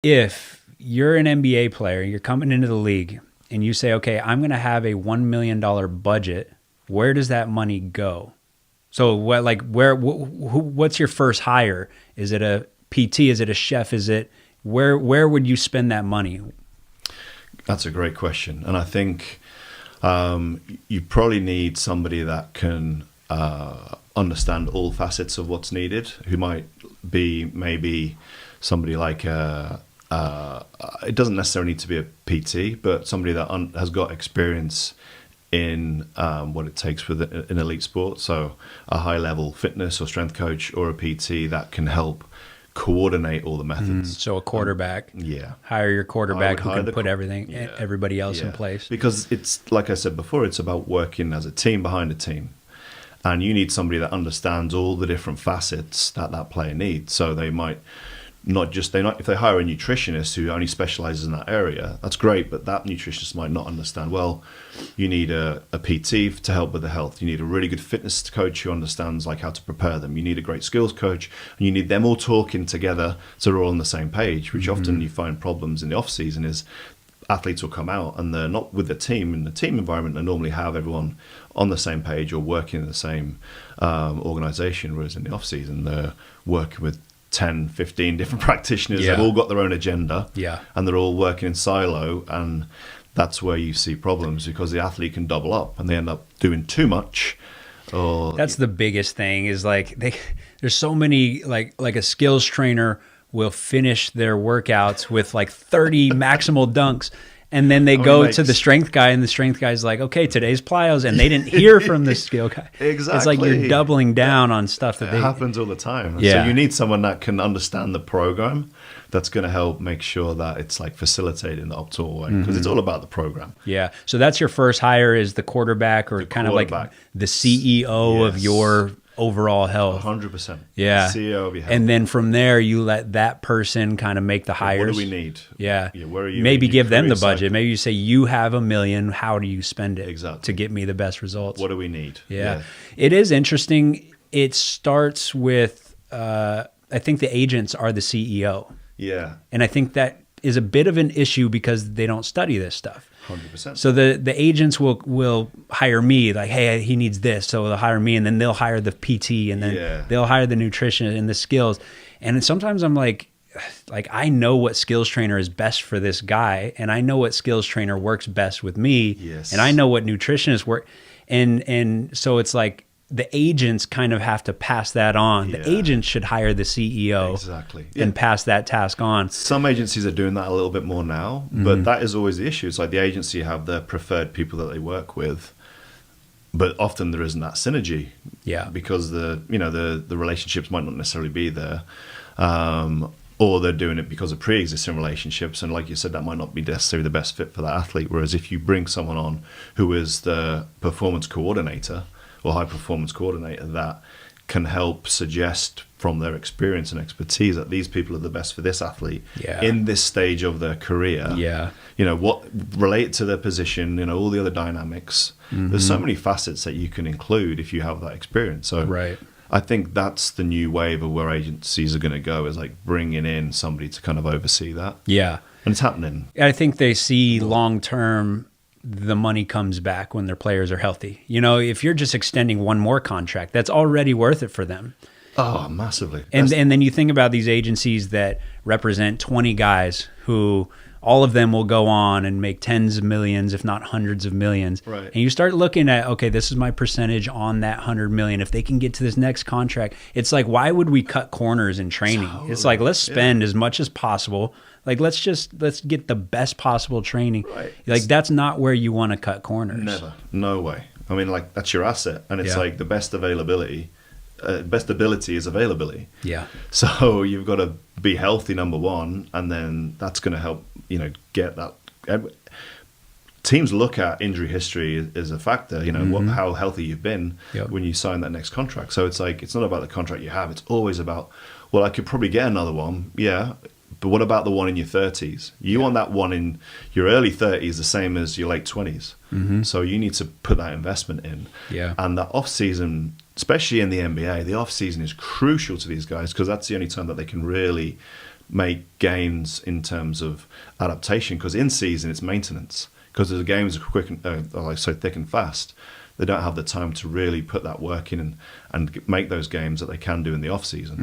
If you're an NBA player, you're coming into the league and you say, okay, I'm going to have a $1 million budget, where does that money go? So what's your first hire? Is it a PT? Is it a chef? Where would you spend that money? That's a great question. And I think you probably need somebody that can understand all facets of what's needed, who might be maybe somebody like it doesn't necessarily need to be a PT, but somebody that has got experience in what it takes with an elite sport. So a high level fitness or strength coach or a PT that can help coordinate all the methods. So a quarterback. Yeah. Hire your quarterback who can put everybody else in place. Because it's, like I said before, it's about working as a team behind a team. And you need somebody that understands all the different facets that player needs. So they might if they hire a nutritionist who only specializes in that area, that's great, but that nutritionist might not understand, well, you need a PT to help with the health. You need a really good fitness coach who understands like how to prepare them. You need a great skills coach, and you need them all talking together so they're all on the same page, which often you find problems in the off season is athletes will come out and they're not with the team. In the team environment, they normally have everyone on the same page or working in the same organization, whereas in the off season, they're working with 10, 15 different practitioners. They've all got their own agenda, and they're all working in silo, and that's where you see problems because the athlete can double up and they end up doing too much. That's the biggest thing is like there's so many like a skills trainer will finish their workouts with like 30 maximal dunks. And then they go to the strength guy, and the strength guy's like, okay, today's plyos, and they didn't hear from the skill guy. Exactly. It's like you're doubling down on stuff that happens all the time. Yeah. So you need someone that can understand the program that's going to help make sure that it's like facilitated in the optimal way, because it's all about the program. Yeah. So that's your first hire is the quarterback or kind of like the CEO of your overall health. 100%. Yeah. CEO of your health. And then from there, you let that person kind of make the hires. What do we need? Yeah. Where are you? Maybe give them the budget. Maybe you say, you have $1 million. How do you spend it exactly to get me the best results? What do we need? Yeah. It is interesting. It starts with, I think the agents are the CEO. Yeah. And I think that is a bit of an issue because they don't study this stuff. 100%. So the agents will hire me like, hey, he needs this. So they'll hire me, and then they'll hire the PT, and then they'll hire the nutrition and the skills. And sometimes I'm like I know what skills trainer is best for this guy, and I know what skills trainer works best with me. Yes. And I know what nutritionists work. And so it's like the agents kind of have to pass that on. The agents should hire the CEO and pass that task on. Some agencies are doing that a little bit more now, but that is always the issue. It's like the agency have their preferred people that they work with, but often there isn't that synergy. Yeah. Because the relationships might not necessarily be there. Or they're doing it because of pre-existing relationships. And like you said, that might not be necessarily the best fit for that athlete. Whereas if you bring someone on who is the performance coordinator or high performance coordinator that can help suggest from their experience and expertise that these people are the best for this athlete in this stage of their career. Yeah. What relate to their position, all the other dynamics. There's so many facets that you can include if you have that experience. So I think that's the new wave of where agencies are going to go, is like bringing in somebody to kind of oversee that. Yeah. And it's happening. I think they see long term the money comes back when their players are healthy. If you're just extending one more contract, that's already worth it for them. Oh, massively. And then you think about these agencies that represent 20 guys who all of them will go on and make tens of millions, if not hundreds of millions. Right. And you start looking at, okay, this is my percentage on that 100 million. If they can get to this next contract, it's like, why would we cut corners in training? Totally. It's like, let's spend as much as possible. Like, let's get the best possible training. Right. Like, that's not where you want to cut corners. Never. No way. I mean, like, that's your asset. And it's like the best availability. Best ability is availability. Yeah. So you've got to be healthy, number one, and then that's going to help, get that. Teams look at injury history as a factor, how healthy you've been when you sign that next contract. So it's like, it's not about the contract you have. It's always about, well, I could probably get another one. Yeah. But what about the one in your 30s? You want that one in your early 30s the same as your late 20s. So you need to put that investment in. Yeah. And that off-season, especially in the NBA, the off-season is crucial to these guys because that's the only time that they can really make gains in terms of adaptation, because in season it's maintenance, because the games are quick and like so thick and fast. They don't have the time to really put that work in and make those games that they can do in the off season.